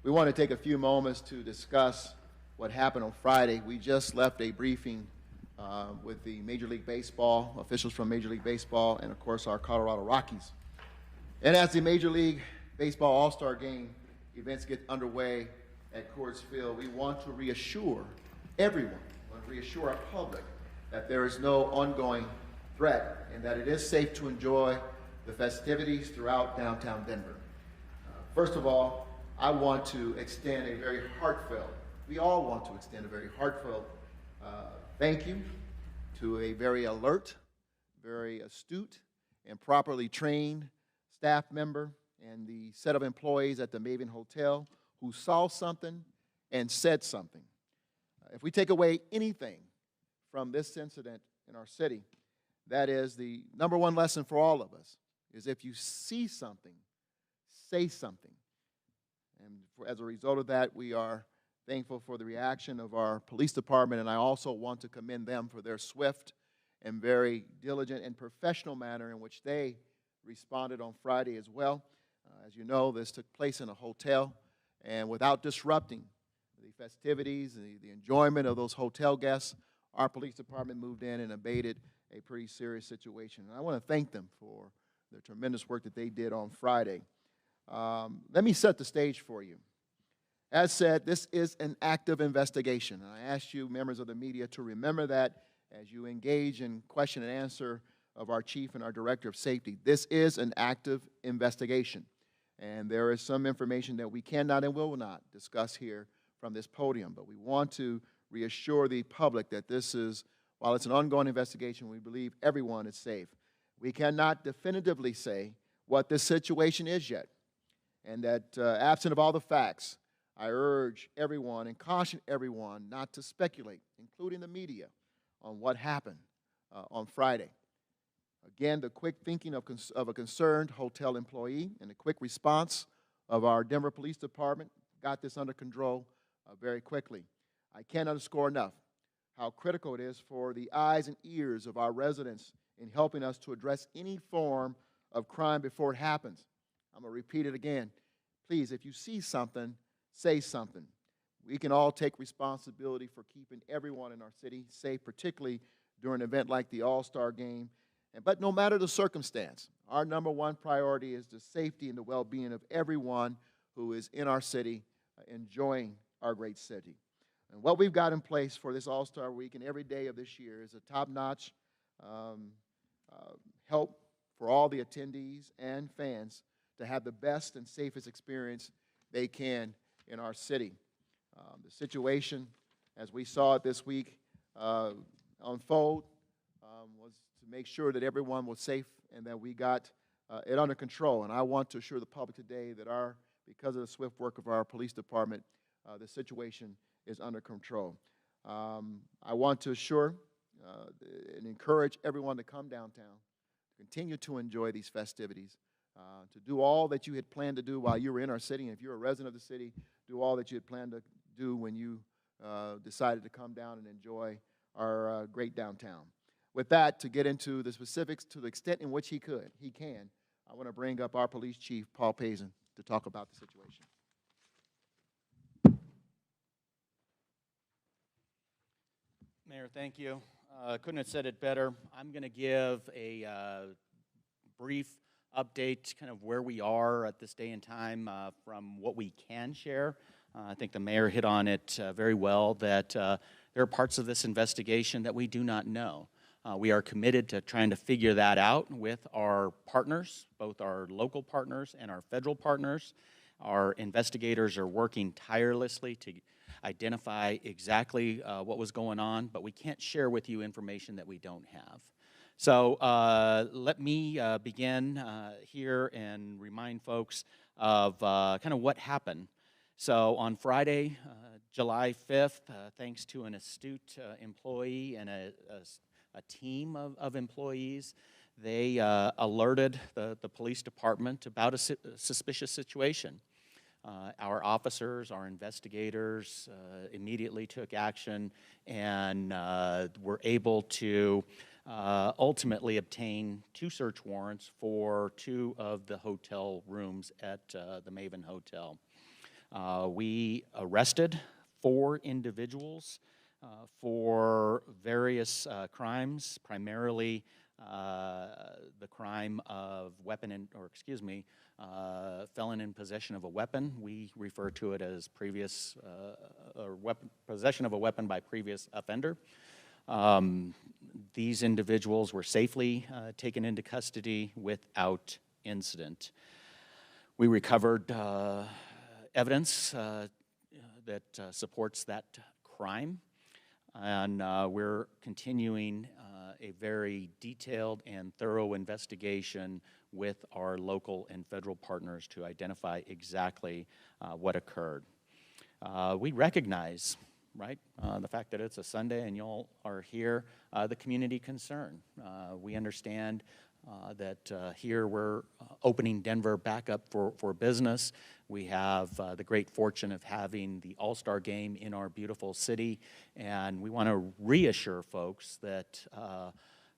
We want to take a few moments to discuss what happened on Friday. We just left a briefing with the Major League Baseball, officials from Major League Baseball, and of course our Colorado Rockies. And as the Major League Baseball All-Star Game events get underway at Coors Field, we want to reassure everyone, reassure our public that there is no ongoing threat and that it is safe to enjoy the festivities throughout downtown Denver. First of all, I want to extend a very heartfelt, we all want to extend a very heartfelt thank you to a very alert, very astute, and properly trained staff member and the set of employees at the Maven Hotel who saw something and said something. If we take away anything from this incident in our city, that is the number one lesson for all of us, is if you see something, say something. And as a result of that, we are thankful for the reaction of our police department, and I also want to commend them for their swift and very diligent and professional manner in which they responded on Friday as well. As you know, this took place in a hotel, and without disrupting the festivities and the enjoyment of those hotel guests, our police department moved in and abated a pretty serious situation. And I want to thank them for the tremendous work that they did on Friday. Let me set the stage for you. As said, this is an active investigation. And I ask you, members of the media, to remember that as you engage in question and answer of our chief and our director of safety. This is an active investigation. And there is some information that we cannot and will not discuss here from this podium. But we want to reassure the public that this is, while it's an ongoing investigation, we believe everyone is safe. We cannot definitively say what this situation is yet. And that absent of all the facts, I urge everyone and caution everyone not to speculate, including the media, on what happened on Friday. Again, the quick thinking of a concerned hotel employee and the quick response of our Denver Police Department got this under control very quickly. I can't underscore enough how critical it is for the eyes and ears of our residents in helping us to address any form of crime before it happens. I'm going to repeat it again. Please, if you see something, say something. We can all take responsibility for keeping everyone in our city safe, particularly during an event like the All-Star Game. But no matter the circumstance, our number one priority is the safety and the well-being of everyone who is in our city enjoying our great city. And what we've got in place for this All-Star Week and every day of this year is a top-notch help for all the attendees and fans to have the best and safest experience they can in our city. The situation, as we saw it this week unfold, was to make sure that everyone was safe and that we got it under control. And I want to assure the public today that because of the swift work of our police department, the situation is under control. I want to assure and encourage everyone to come downtown, continue to enjoy these festivities, to do all that you had planned to do while you were in our city. And if you're a resident of the city, do all that you had planned to do when you decided to come down and enjoy our great downtown. With that, to get into the specifics to the extent in which he can, I want to bring up our police chief, Paul Pazen, to talk about the situation. Mayor, thank you. Couldn't have said it better. I'm going to give a brief update, kind of where we are at this day and time from what we can share. I think the mayor hit on it very well, that there are parts of this investigation that we do not know. We are committed to trying to figure that out with our partners, both our local partners and our federal partners. Our investigators are working tirelessly to identify exactly what was going on, but we can't share with you information that we don't have. So let me begin here and remind folks of kind of what happened. So on Friday, July 5th, thanks to an astute employee and a team of employees, they alerted the police department about a suspicious situation. Our officers, our investigators immediately took action and were able to ultimately obtain 2 search warrants for 2 of the hotel rooms at the Maven Hotel. We arrested 4 individuals for various crimes, primarily the crime of felon in possession of a weapon. We refer to it as possession of a weapon by previous offender. These individuals were safely taken into custody without incident. We recovered evidence that supports that crime, and we're continuing a very detailed and thorough investigation with our local and federal partners to identify exactly what occurred. We recognize, right, the fact that it's a Sunday and y'all are here, the community concern. We understand that here we're opening Denver back up for business. We have the great fortune of having the All-Star Game in our beautiful city, and we want to reassure folks that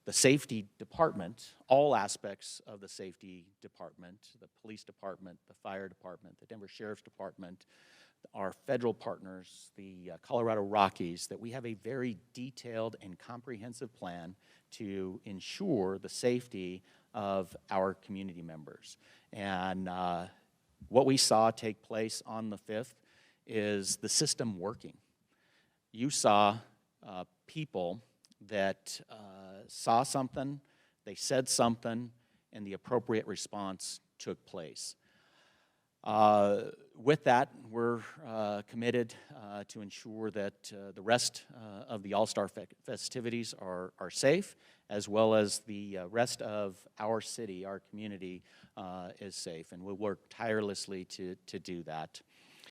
the safety department, all aspects of the safety department, the police department, the fire department, the Denver Sheriff's Department, our federal partners, the Colorado Rockies, that we have a very detailed and comprehensive plan to ensure the safety of our community members. And what we saw take place on the 5th is the system working. You saw people that saw something, they said something, and the appropriate response took place. With that, we're committed to ensure that the rest of the All-Star festivities are safe, as well as the rest of our city, our community, is safe, and we'll work tirelessly to do that.